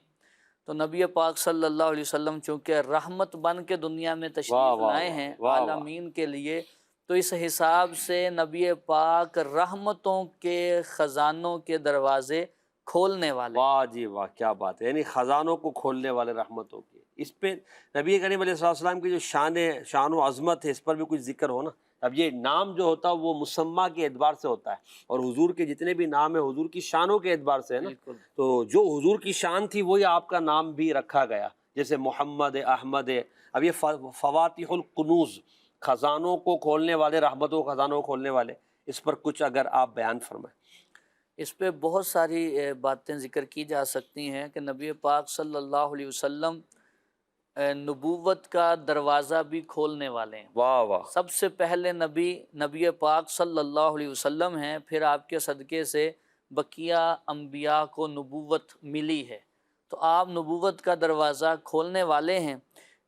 تو نبی پاک صلی اللہ علیہ وسلم چونکہ رحمت بن کے دنیا میں واہ تشریف واہ لائے ہیں واہ واہ۔ عالمین کے لیے، تو اس حساب سے نبی پاک رحمتوں کے خزانوں کے دروازے کھولنے والے۔ واہ جی واہ، کیا بات ہے، یعنی خزانوں کو کھولنے والے رحمتوں کے۔ اس پہ نبی کریم علیہ السلام کی جو شان و عظمت ہے، اس پر بھی کچھ ذکر ہو نا۔ اب یہ نام جو ہوتا ہے وہ مسمہ کے اعتبار سے ہوتا ہے، اور حضور کے جتنے بھی نام ہیں حضور کی شانوں کے اعتبار سے ہے نا۔ بالکل۔ تو جو حضور کی شان تھی وہی آپ کا نام بھی رکھا گیا، جیسے محمد، احمد ہے۔ اب یہ فواتح الکنوز، خزانوں کو کھولنے والے، رحمتوں کے خزانوں کو کھولنے والے، اس پر کچھ اگر آپ بیان فرمائیں۔ اس پہ بہت ساری باتیں ذکر کی جا سکتی ہیں کہ نبی پاک صلی اللہ علیہ وسلم نبوت کا دروازہ بھی کھولنے والے ہیں۔ واہ واہ، سب سے پہلے نبی پاک صلی اللہ علیہ وسلم ہیں، پھر آپ کے صدقے سے بقیہ انبیاء کو نبوت ملی ہے، تو آپ نبوت کا دروازہ کھولنے والے ہیں۔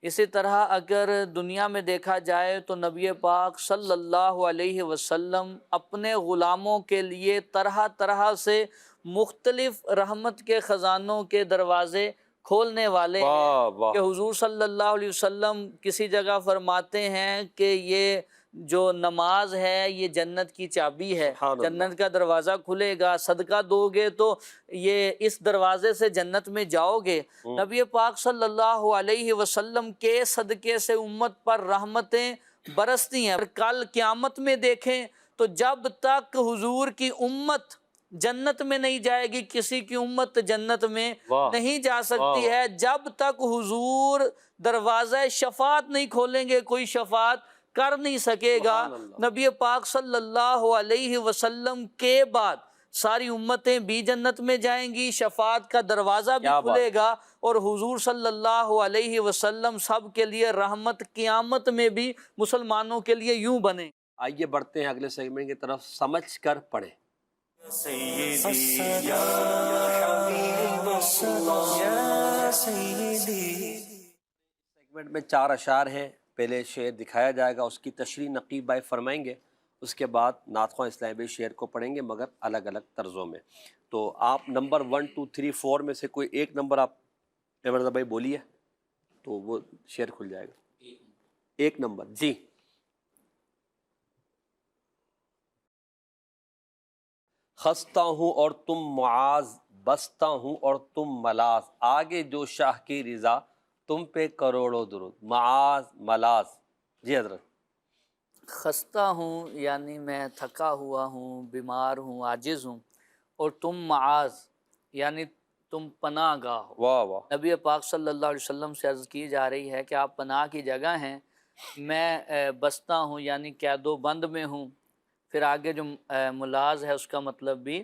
اسی طرح اگر دنیا میں دیکھا جائے تو نبی پاک صلی اللہ علیہ وسلم اپنے غلاموں کے لیے طرح طرح سے مختلف رحمت کے خزانوں کے دروازے کھولنے والے ہیں، واہ واہ، کہ حضور صلی اللہ علیہ وسلم کسی جگہ فرماتے ہیں کہ یہ جو نماز ہے یہ جنت کی چابی ہے، سبحان اللہ۔ جنت کا دروازہ کھلے گا، صدقہ دو گے تو یہ اس دروازے سے جنت میں جاؤ گے۔ نبی پاک صلی اللہ علیہ وسلم کے صدقے سے امت پر رحمتیں برستی ہیں۔ کل قیامت میں دیکھیں تو جب تک حضور کی امت جنت میں نہیں جائے گی، کسی کی امت جنت میں واہ، نہیں جا سکتی واہ، ہے، جب تک حضور دروازہ شفاعت نہیں کھولیں گے کوئی شفاعت کر نہیں سکے گا۔ سبحان اللہ۔ نبی پاک صلی اللہ علیہ وسلم کے بعد ساری امتیں بھی جنت میں جائیں گی، شفاعت کا دروازہ بھی کیا بات۔ کھلے گا، اور حضور صلی اللہ علیہ وسلم سب کے لیے رحمت قیامت میں بھی مسلمانوں کے لیے یوں بنے۔ آئیے بڑھتے ہیں اگلے سیگمنٹ کی طرف، سمجھ کر پڑھیں۔ سیدی یا حبیب اللہ یا سیدی۔ سیگمنٹ میں 4 اشعار ہیں، پہلے شعر دکھایا جائے گا، اس کی تشریح نقیب بھائی فرمائیں گے، اس کے بعد نعت خواں اسلامی بھائی شعر کو پڑھیں گے مگر الگ الگ طرزوں میں۔ تو آپ نمبر 1 2 3 4 میں سے کوئی ایک نمبر آپ مرزا بھائی بولیے تو وہ شعر کھل جائے گا۔ ایک نمبر جی۔ خستہ ہوں اور تم معاذ، بستہ ہوں اور تم ملاذ، آگے جو شاہ کی رضا، تم پہ کروڑوں درود۔ معاذ، ملاذ، جی حضرت۔ خستہ ہوں یعنی میں تھکا ہوا ہوں، بیمار ہوں، عاجز ہوں، اور تم معاذ یعنی تم پناہ گاہ ہو۔ واہ واہ، نبی پاک صلی اللہ علیہ وسلم سے عرض کی جا رہی ہے کہ آپ پناہ کی جگہ ہیں، میں بستہ ہوں یعنی قید و بند میں ہوں، پھر آگے جو ملاذ ہے اس کا مطلب بھی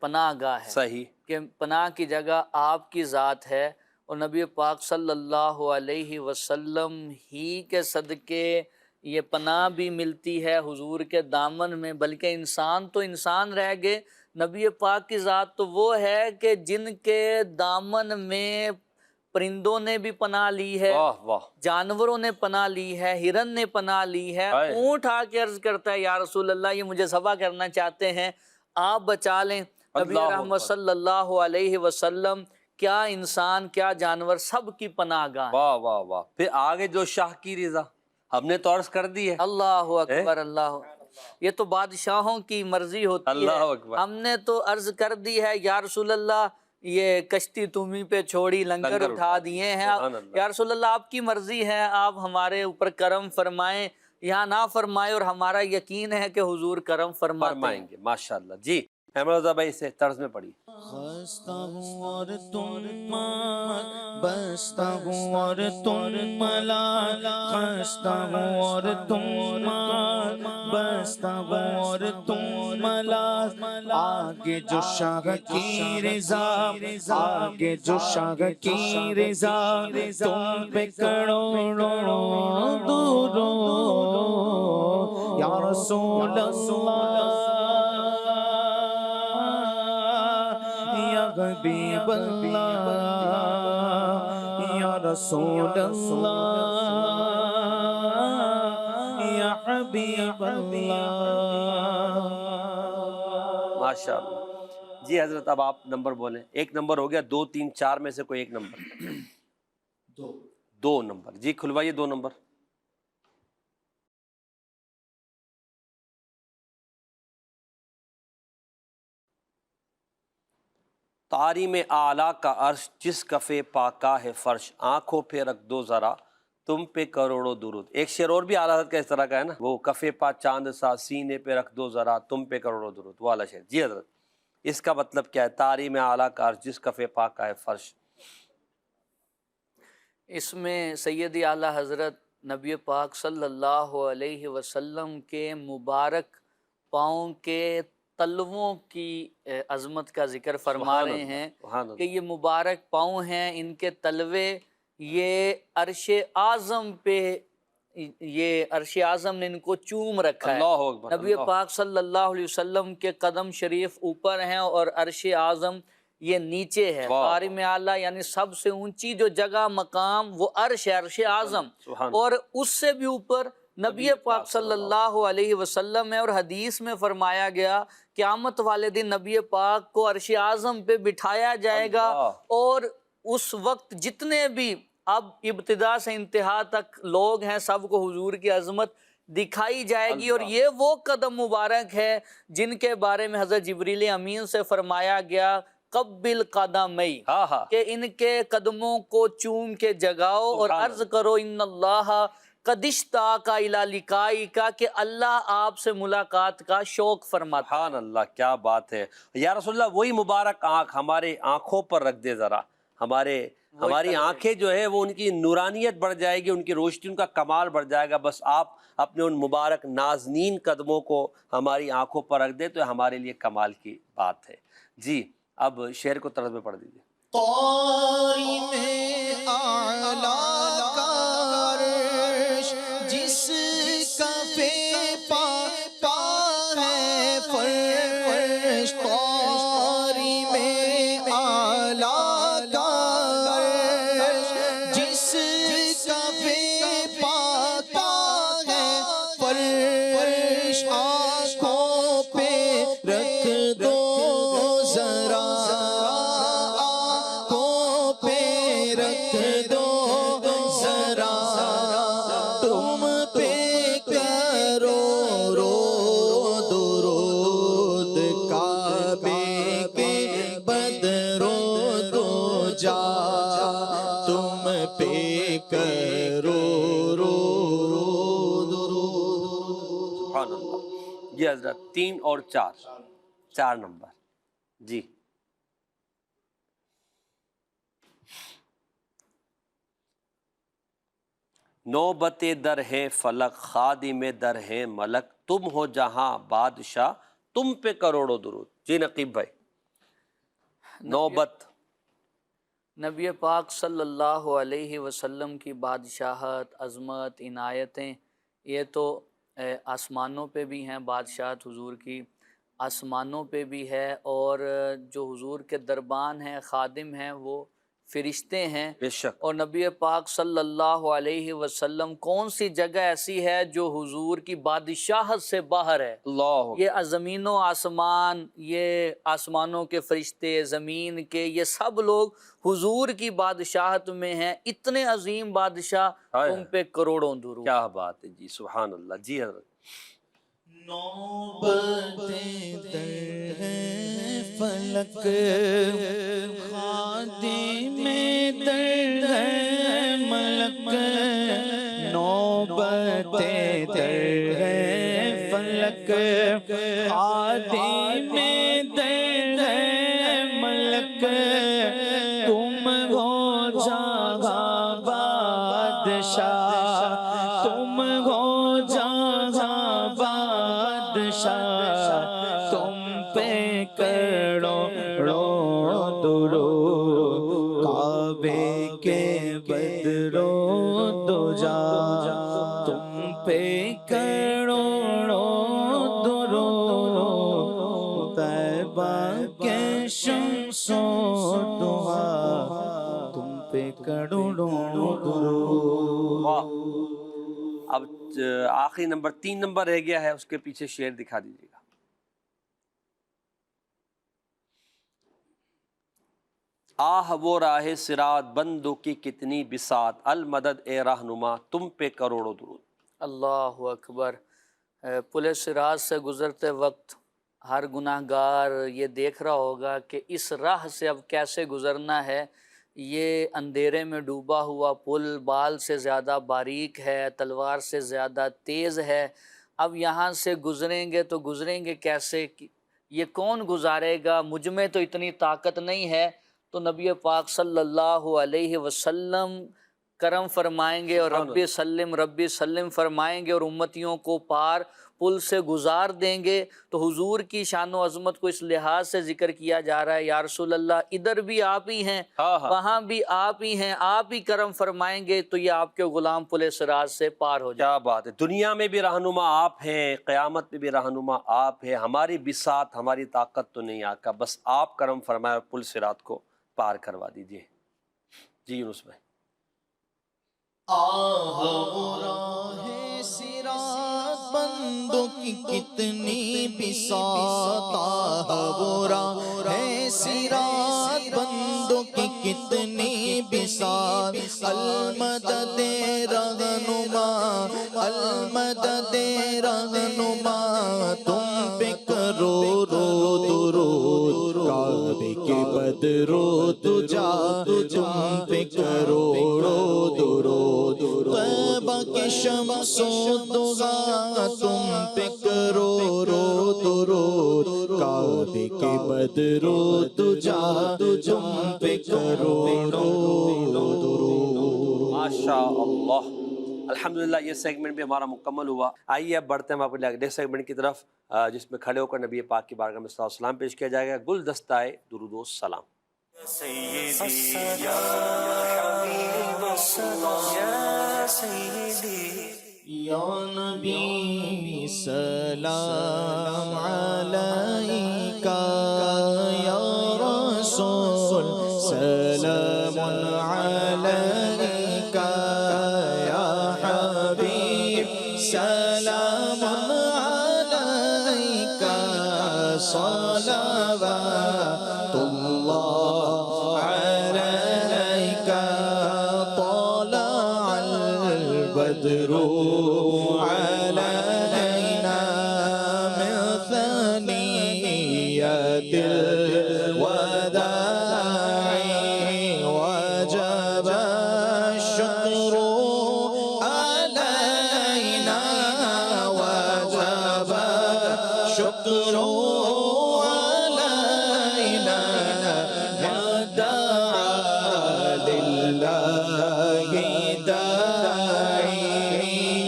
پناہ گاہ ہے، صحیح، کہ پناہ کی جگہ آپ کی ذات ہے، اور نبی پاک صلی اللہ علیہ وسلم ہی کے صدقے یہ پناہ بھی ملتی ہے حضور کے دامن میں، بلکہ انسان تو انسان رہ گئے، نبی پاک کی ذات تو وہ ہے کہ جن کے دامن میں پرندوں نے بھی پناہ لی ہے، واہ واہ، جانوروں نے پناہ لی ہے، ہرن نے پناہ لی ہے، ہائے۔ اونٹ آ کے عرض کرتا ہے یا رسول اللہ یہ مجھے ذبح کرنا چاہتے ہیں، آپ بچا لیں۔ نبی اللہ رحمت اکبر، صلی اللہ علیہ وسلم کیا انسان کیا جانور سب کی پناہ گاہ ہیں۔ واہ واہ واہ، پھر آگے جو شاہ کی رضا، ہم نے تو عرض کر دی ہے۔ اللہ اکبر، اللہ، یہ تو بادشاہوں کی مرضی ہوتی اللہ ہے، اکبر، ہم نے تو عرض کر دی ہے یا رسول اللہ یہ کشتی تمہیں پہ چھوڑی، لنگر اٹھا دیے ہیں، سبحان اللہ۔ یا رسول اللہ آپ کی مرضی ہے، آپ ہمارے اوپر کرم فرمائیں یا نہ فرمائیں، اور ہمارا یقین ہے کہ حضور کرم فرماتے ہیں۔ فرمائیں گے ماشاءاللہ۔ جی احمد رضا بھائی سے طرز میں پڑھی۔ خستہ ہوں اور تم مات، بستہ ہوں اور تم ملال، خستہ ہوں اور تم مات، بستہ ہوں اور تم ملال، آگے جو شاہ کی رضا، آگے جو شاہ کی رضا، تم پہ کروڑوں درود یا رسول اللہ، حبیب اللہ، یا رسول اللہ، یا حبیب اللہ۔ ماشاءاللہ۔ جی حضرت اب آپ نمبر بولیں. ایک نمبر ہو گیا, 2 3 4 میں سے کوئی ایک نمبر. 2 نمبر. جی کھلوائیے 2 نمبر. تعریم اعلیٰ کا عرش جس کفے پاکا ہے فرش, آنکھوں پہ رکھ دو ذرا تم پہ کروڑوں درود. ایک شعر اور بھی اعلیٰ حضرت کا اس طرح کا ہے نا, وہ کفے پا چاند سا سینے پہ رکھ دو ذرا تم پہ کروڑوں درود, وہ والا شعر. جی حضرت اس کا مطلب کیا ہے؟ تعریم اعلیٰ کا عرش جس کفے پاکا ہے فرش. اس میں سیدی اعلیٰ حضرت نبی پاک صلی اللہ علیہ وسلم کے مبارک پاؤں کے تلووں کی عظمت کا ذکر فرما سبحان رہے اللہ، ہیں سبحان اللہ. کہ یہ مبارک پاؤں ہیں, ان کے تلوے یہ عرش اعظم پہ, یہ عرش اعظم نے ان کو چوم رکھا ہے. اللہ اکبر. نبی اللہ. پاک صلی اللہ علیہ وسلم کے قدم شریف اوپر ہیں اور عرش اعظم یہ نیچے ہے. واہ. قارم اعلیٰ یعنی سب سے اونچی جو جگہ مقام وہ عرش ہے, عرش اعظم, سبحان. اور اس سے بھی اوپر نبی پاک صلی اللہ علیہ وسلم ہے. اور حدیث میں فرمایا گیا قیامت والے دن نبی پاک کو عرش اعظم پہ بٹھایا جائے گا, اللہ. اور اس وقت جتنے بھی اب ابتدا سے انتہا تک لوگ ہیں سب کو حضور کی عظمت دکھائی جائے گی. اور اللہ. یہ وہ قدم مبارک ہے جن کے بارے میں حضرت جبریل امین سے فرمایا گیا قبل قدمی, ہاں ہاں. کہ ان کے قدموں کو چوم کے جگاؤ اور سبحان عرض کرو ان اللہ قد اشتاق الی لقائک, کہ اللہ آپ سے ملاقات کا شوق فرماتا. سبحان اللہ, کیا بات ہے یا رسول اللہ. وہی مبارک آنکھ ہمارے آنکھوں پر رکھ دے ذرا, ہماری آنکھیں جو ہے وہ ان کی نورانیت بڑھ جائے گی, ان کی روشنی, ان کا کمال بڑھ جائے گا. بس آپ اپنے ان مبارک نازنین قدموں کو ہماری آنکھوں پر رکھ دیں تو ہمارے لیے کمال کی بات ہے. جی اب شعر کو طرز میں پڑھ دیجیے. قارم اعلیٰ کا عرش جس کفے پا ہے فرش, قارم اعلیٰ کا عرش جس کفے پا ہے فرش, آنکھوں پہ رکھ دو ذرا, رکھ دو ذرا تم پہ کرو رو درود, کعبے کے بدرو دو جا تم پہ کرو رو درود. سبحان اللہ. جی حضرت 3 اور 4 نمبر. جی نوبت در ہے فلک خادم در ہے ملک, تم ہو جہاں بادشاہ تم پہ کروڑوں درود. جی نقیب بھائی. نوبت نبی پاک صلی اللہ علیہ وسلم کی بادشاہت, عظمت, عنایتیں یہ تو آسمانوں پہ بھی ہیں. بادشاہت حضور کی آسمانوں پہ بھی ہے, اور جو حضور کے دربان ہیں, خادم ہیں, وہ فرشتے ہیں. بے شک. اور نبی پاک صلی اللہ علیہ وسلم کون سی جگہ ایسی ہے جو حضور کی بادشاہت سے باہر ہے؟ اللہ. یہ زمین و آسمان, یہ آسمانوں کے فرشتے, زمین کے, یہ سب لوگ حضور کی بادشاہت میں ہیں. اتنے عظیم بادشاہ, تم پہ کروڑوں درود. کیا بات ہے جی, سبحان اللہ. جی حضرت نوبت در ہے فلک خادم در ہے ملک, نوبت در ہے فلک خادم در ہے ملک, تم ہو جہاں بادشاہ, تم ہو جہاں بادشاہ, تم پہ کروڑوں درود, کعبے کے بدرو دو جا تم پہ کروڑوں درود, طیبہ کے شمس و دعا تم پہ کروڑوں درود. اب آخری نمبر 3 نمبر رہ گیا ہے, اس کے پیچھے شعر دکھا دیجیے گا. آہ وہ راہ صراط بندوں کی کتنی بساط، المدد اے رہنما تم پہ کروڑوں درود۔ اللہ اکبر۔ پل صراط سے گزرتے وقت ہر گناہ گار یہ دیکھ رہا ہوگا کہ اس راہ سے اب کیسے گزرنا ہے۔ یہ اندھیرے میں ڈوبا ہوا پل بال سے زیادہ باریک ہے، تلوار سے زیادہ تیز ہے۔ اب یہاں سے گزریں گے تو گزریں گے کیسے؟ یہ کون گزارے گا؟ مجھ میں تو اتنی طاقت نہیں ہے۔ تو نبی پاک صلی اللہ علیہ وسلم کرم فرمائیں گے اور ربی سلم فرمائیں گے اور امتیوں کو پار پل سے گزار دیں گے۔ تو حضور کی شان و عظمت کو اس لحاظ سے ذکر کیا جا رہا ہے، یا رسول اللہ ادھر بھی آپ ہی ہیں، وہاں بھی آپ ہی ہیں، آپ ہی کرم فرمائیں گے تو یہ آپ کے غلام پل صراط سے پار ہو جائے۔ کیا بات ہے، دنیا میں بھی رہنما آپ ہیں، قیامت میں بھی رہنما آپ ہیں۔ ہماری بساط، ہماری طاقت تو نہیں آقا، بس آپ کرم فرمائے اور پل صراط کو پار کروا دیجئے۔ جی یونس بھائی۔ راہ صراط بندوں کی کتنی بساط، وہ راہ صراط بندوں کی کتنی بساط، المدد رہنما، المدد رہنما تم پہ کروڑوں درود، کعبے کے بدرو تجا تم پہ کروڑوں درود، طیبہ کے شمس و ضحیٰ تم پہ کروڑوں درود، کعبے کے بدرو تجا تم پہ کروڑوں درود۔ ماشاء اللہ، الحمدللہ یہ سیگمنٹ بھی ہمارا مکمل ہوا۔ آئیے اب بڑھتے ہیں ہم اپنے اگلے سیگمنٹ کی طرف، جس میں کھڑے ہو کر نبی پاک کی بارگاہ میں صلاۃ و سلام پیش کیا جائے گا۔ گلدستہ درود و سلام۔ سیدی یا حبیب الصلاة یا سیدی یا نبی سلام علیکہ، یا رسول سلام علیکہ، یا حبیب سلام علیکہ، صلوات اللہ علیکہ، طلع البدر علينا من ثنيات الوداع، وجب الشكر علينا، وجب الشكر علينا، ودعا لله داعي،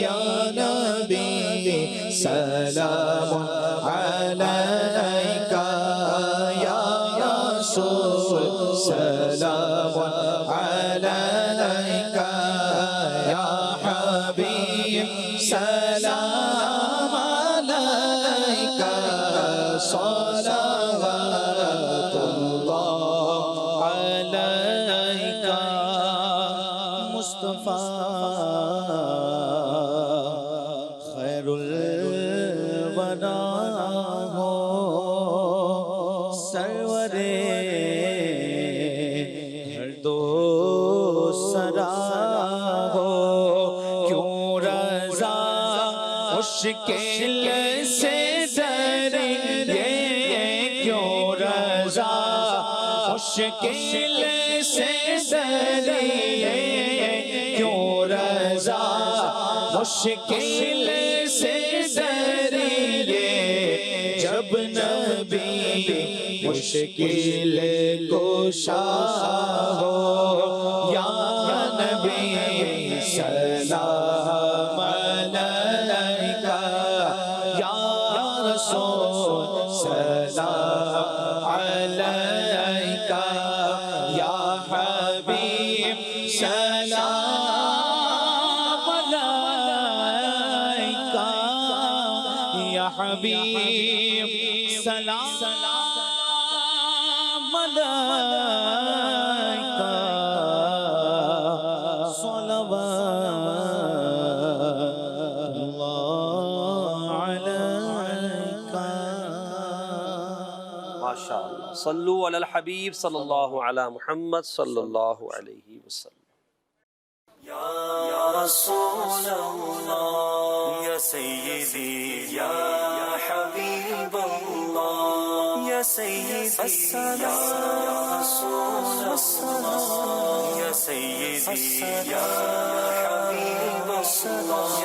يا نبي سلام عليك، يا رسول سلام عليك، يا حبيب سلام عليك، صلوات الله عليك، مصطفى خیر الورا ہو، سرور ہر دو سرا ہو، کیوں رضا مشکل سے ڈریں گے، کیوں رضا مشکل سے ڈریں گے، کیوں رضا مشکل سے ڈریں گے، جب نبی مشکل کشا ہو، یا نبی سلام علیکہ، یا رسول سلام علیکہ، یا حبیب سلام علیکہ، یا حبیب سلام علیکہ، صلوات اللہ علیکہ۔ ماشاءاللہ صلو علی الحبیب صلی اللہ علی محمد صلی اللہ علیہ وسلم. یا رسول اللہ یا سیدی یا حبیب اللہ یا سیدی یا رسول اللہ یا سیدی یا حبیب اللہ